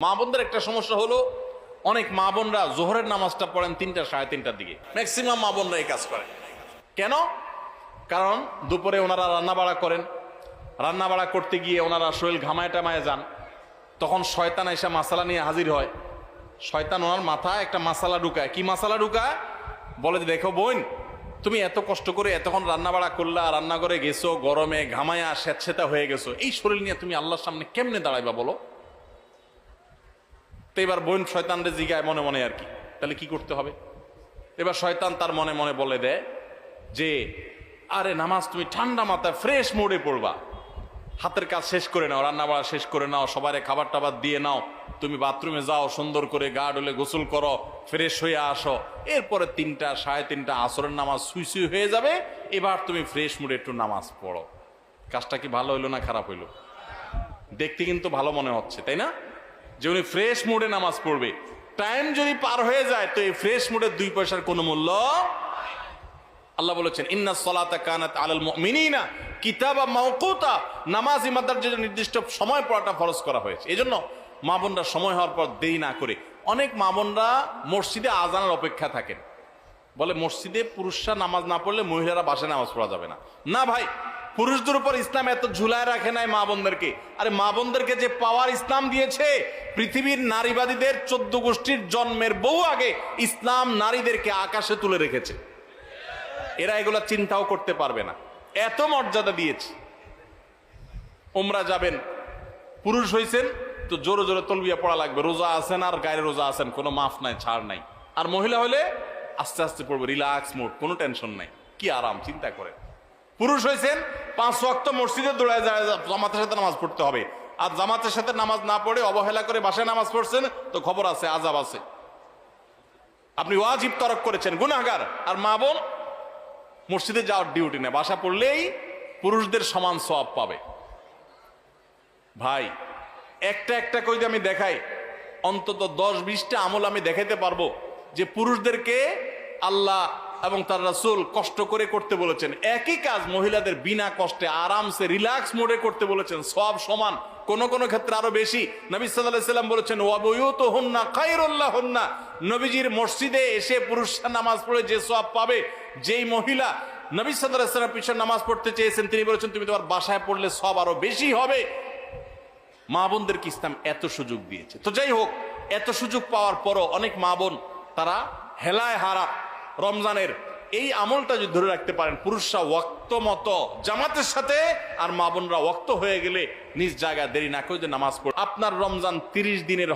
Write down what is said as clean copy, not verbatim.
মা বোনদের একটা সমস্যা হলো, অনেক মা বোনরা জোহরের নামাজটা পড়েন ৩টা সাড়ে ৩টার দিকে। ম্যাক্সিমাম মা বোনরা এই কাজ করে। কেন? কারণ দুপুরে ওনারা রান্নাবাড়া করেন, রান্নাবাড়া করতে গিয়ে ওনারা শরীর ঘামায় টামায় যান, তখন শয়তান এসে মাসালা নিয়ে হাজির হয়। শয়তান ওনার মাথায় একটা মাসালা ঢুকায়। কি মাসালা ঢুকায়? বলে যে, দেখো বোন, তুমি এত কষ্ট করে এতক্ষণ রান্নাবাড়া করলা, রান্নাঘরে গেছো, গরমে ঘামায়া স্যাঁতসেঁতা হয়ে গেছো, এই শরীর নিয়ে তুমি আল্লাহর সামনে কেমনে দাঁড়াইবা বলো? তো এবার বোন শয়তানরে জিগায় মনে মনে আর কি, তাহলে কি করতে হবে? এবার শয়তান তার মনে মনে বলে দেয় যে, আরে নামাজ তুমি ঠান্ডা মাথায় ফ্রেশ মোডে পড়বা, হাতের কাজ শেষ করে নাও, রান্নাবাড়া শেষ করে নাও, সবারে খাবার টাবার দিয়ে নাও, তুমি বাথরুমে যাও, সুন্দর করে গা ডলে গোসল করো, ফ্রেশ হয়ে আসো, এরপরে ৩টা সাড়ে ৩টা আসরের নামাজ সুই সুই হয়ে যাবে, এবার তুমি ফ্রেশ মুডে একটু নামাজ পড়ো। কাজটা কি ভালো হইলো না খারাপ হইলো? দেখতে কিন্তু ভালো মনে হচ্ছে, তাই না? যে উনি ফ্রেশ মুডে নামাজ পড়বে। টাইম যদি পার হয়ে যায় তো এই ফ্রেশ মুডের 2 পয়সার কোনো মূল্য। আল্লাহ বলেছেন, ইন্নাস সালাতা কানাত আলাল মুমিনিনা কিতাবাম মাওকুতা, নামাজ ইমানদারদের জন্য নির্দিষ্ট সময় পড়াটা ফরজ করা হয়েছে। এজন্য মা বোনরা সময় হওয়ার পর দেরি না করে, অনেক মা বোনরা মসজিদে আজানের অপেক্ষা থাকেন, বলে মসজিদে পুরুষরা নামাজ না পড়লে মহিলারা বাসায় নামাজ পড়া যাবে না। না ভাই, পুরুষদের উপর ইসলাম এত ঝুলায় রাখে নাই মা বোনদেরকে। আরে মা বোনদেরকে যে পাওয়ার ইসলাম দিয়েছে, পৃথিবীর নারীবাদীদের 14 গোষ্ঠীর জন্মের বহু আগে ইসলাম নারীদেরকে আকাশে তুলে রেখেছে। এরা এগুলা চিন্তাও করতে পারবে না, এত মর্যাদা দিয়েছে। ওমরা যাবেন, পুরুষ হইছেন তো জোরে জোরে তলবিয়া পড়া লাগবে, রোজা আছেন আর গায়ে রোজা আছেন, কোনো মাফ নাই, ছাড় নাই। আর মহিলা হলে আস্তে আস্তে পড়বে, রিল্যাক্স মোড, কোনো টেনশন নাই, কি আরাম, চিন্তা করে। পুরুষ হয়েছেন 5 ওয়াক্ত মসজিদে দৌড়ায় যায়, জামাতের সাথে নামাজ পড়তে হবে, আর জামাতের সাথে নামাজ না পড়ে অবহেলা করে বাসায় নামাজ পড়ছেন তো খবর আছে, আযাব আছে, আপনি ওয়াজিব তরক করেছেন, গুনাহগার। আর মা বোন মসজিদে যাওয়ার ডিউটি নেই, বাসা পড়লেই পুরুষদের সমান সওয়াব পাবে। ভাই, একটা একটা করে আমি দেখাই, অন্তত 10-20টা আমল আমি দেখাইতে পারবো যে পুরুষদেরকে আল্লাহ এবং তার রাসূল কষ্ট করে করতে বলেছেন। একই কাজ মহিলাদের বিনা কষ্টে আরামসে রিল্যাক্স মোডে করতে বলেছেন, সওয়াব সমান, কোন কোন ক্ষেত্রে আরো বেশি। নবী সাল্লাল্লাহু আলাইহি ওয়াসাল্লাম বলেছেন, ওয়া বুয়ুতুহুন্না খায়রুল লাহুন্না, নবীজির মসজিদে এসে পুরুষরা নামাজ পড়ে যে সওয়াব পাবে, যেই মহিলা নবী সাল্লাল্লাহু আলাইহি ওয়াসাল্লামের পিছনে নামাজ পড়তে চেয়েছেন তিনি বলেছেন তুমি তোমার বাসায় পড়লে সওয়াব আরো বেশি হবে। মা বোনদেরকে ইসলাম এত সুযোগ দিয়েছে। তো যাই হোক, এত সুযোগ পাওয়ার পরও অনেক মা বোন তারা হেলায় হারা রমজানের এই আমলটা যদি ধরে রাখতে পারেন, পুরুষরা ওয়াক্ত মতো জামাতের সাথে আর মা বোনরা ওয়াক্ত হয়ে গেলে নিজ জায়গায় দেরি না করে যে নামাজ পড়ে, আপনার রমজান 30 দিনের